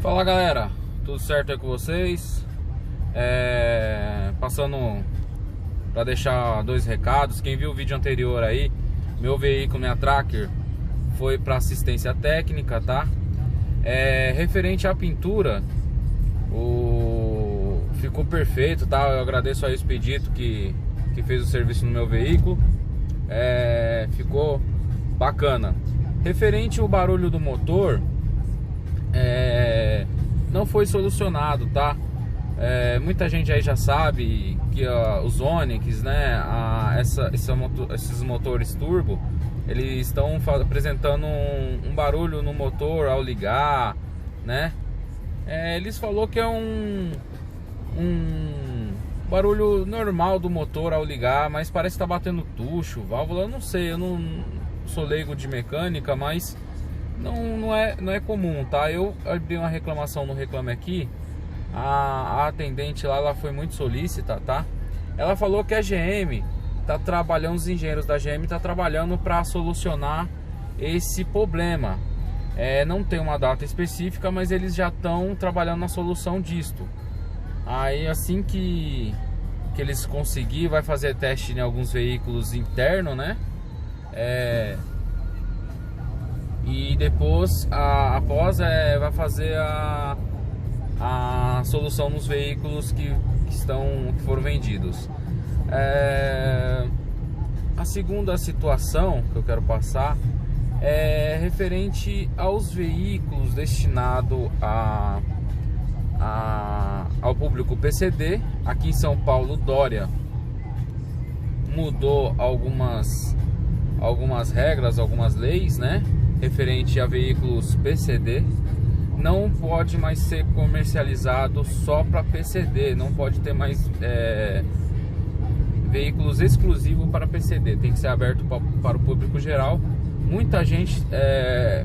Fala galera, tudo certo aí com vocês? Passando para deixar dois recados. Quem viu o vídeo anterior aí, meu veículo, minha Tracker, foi para assistência técnica, tá? Referente à pintura, ficou perfeito, tá? Eu agradeço aí o Expedito que fez o serviço no meu veículo. Ficou bacana. Referente ao barulho do motor, não foi solucionado, tá? Muita gente aí já sabe que os Onix, né, esses motores turbo, eles estão apresentando um barulho no motor ao ligar, né? Eles falou que é um barulho normal do motor ao ligar, mas parece que tá batendo tucho, válvula, eu não sei, eu não sou leigo de mecânica, mas não é comum, tá? Eu abri uma reclamação no Reclame Aqui. A atendente lá, ela foi muito solícita, tá? Ela falou que a GM tá trabalhando, os engenheiros da GM tá trabalhando para solucionar esse problema. Não tem uma data específica, mas eles já estão trabalhando na solução disto. Aí assim que eles conseguirem, vai fazer teste em alguns veículos internos, né? E depois, após, vai fazer a solução nos veículos que foram vendidos. A segunda situação que eu quero passar é referente aos veículos destinados ao público PCD. Aqui em São Paulo, Dória mudou algumas regras, algumas leis, né, referente a veículos PCD. Não pode mais ser comercializado só para PCD, não pode ter mais veículos exclusivos para PCD, tem que ser aberto para o público geral. Muita gente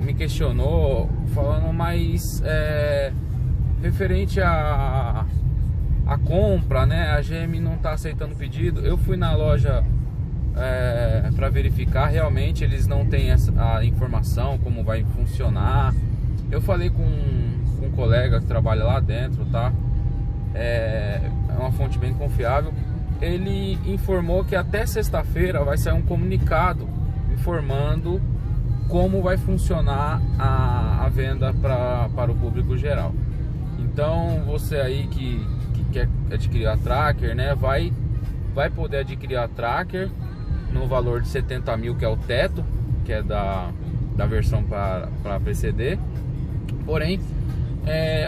me questionou, falando mais referente a compra, né? A GM não está aceitando pedido. Eu fui na loja para verificar, realmente eles não têm a informação como vai funcionar. Eu falei com um colega que trabalha lá dentro, tá? É uma fonte bem confiável. Ele informou que até sexta-feira vai sair um comunicado informando como vai funcionar a venda para o público geral. Então você aí que quer adquirir a Tracker, né, vai poder adquirir a Tracker no valor de 70 mil, que é o teto, que é da versão para PCD. Porém,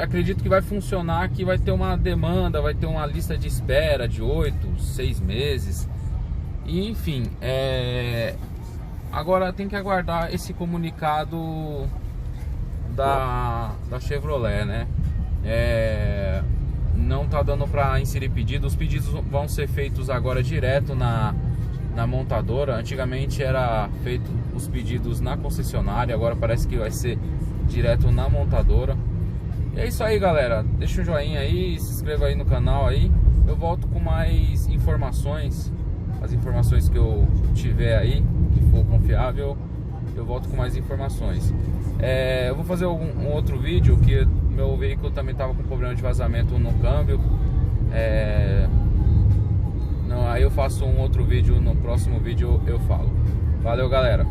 acredito que vai funcionar, que vai ter uma demanda, vai ter uma lista de espera de 8, 6 meses. E, enfim, agora tem que aguardar esse comunicado da Chevrolet, né? Não tá dando para inserir pedido. Os pedidos vão ser feitos agora direto na montadora. Antigamente era feito os pedidos na concessionária, agora parece que vai ser direto na montadora. E é isso aí, galera, deixa um joinha aí, se inscreva aí no canal aí. Eu volto com mais informações, as informações que eu tiver aí, que for confiável, eu volto com mais informações. Eu vou fazer um outro vídeo, que meu veículo também estava com problema de vazamento no câmbio. Aí eu faço um outro vídeo, no próximo vídeo eu falo. Valeu, galera.